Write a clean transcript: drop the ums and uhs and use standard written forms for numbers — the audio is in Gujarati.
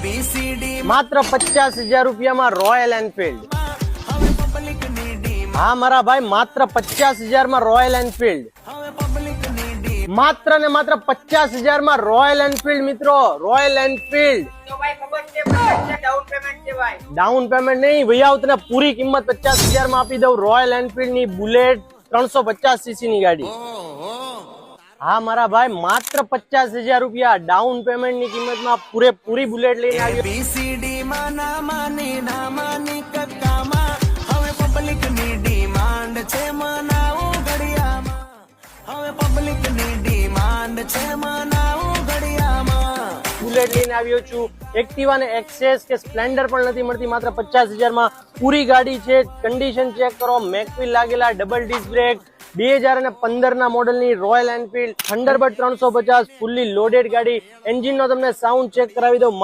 માત્ર 50,000 રૂપિયામાં રોયલ એનફિલ્ડ। હા મારા ભાઈ, માત્ર 50,000 માં રોયલ એનફિલ્ડ, માત્ર ને માત્ર 50,000 માં રોયલ એનફિલ્ડ મિત્રો, રોયલ એનફિલ્ડ। ડાઉન પેમેન્ટ નહીં ભૈયા, તને પૂરી કિંમત 50,000 માં આપી દઉં। રોયલ એનફિલ્ડ ની બુલેટ 350 સીસી ની ગાડી। હા મારા ભાઈ, માત્ર 50,000 રૂપિયા ડાઉન પેમેન્ટ ની કિંમત માં પૂરેપૂરી બુલેટ લઈને આવ્યો। બુલેટ લઈને આવ્યો છું। એક્ટિવા ને એક્સેસ કે સ્પ્લેન્ડર પણ નથી મળતી માત્ર 50,000 માં। પૂરી ગાડી છે, કન્ડિશન ચેક કરો, મેકવીલ લાગેલા, ડબલ ડિસ્ક બ્રેક, 2015 ના મોડલની royal Enfield Thunderbird 350 fully loaded ગાડી। એન્જિન નો તમને સાઉન્ડ ચેક કરાવી દઉં।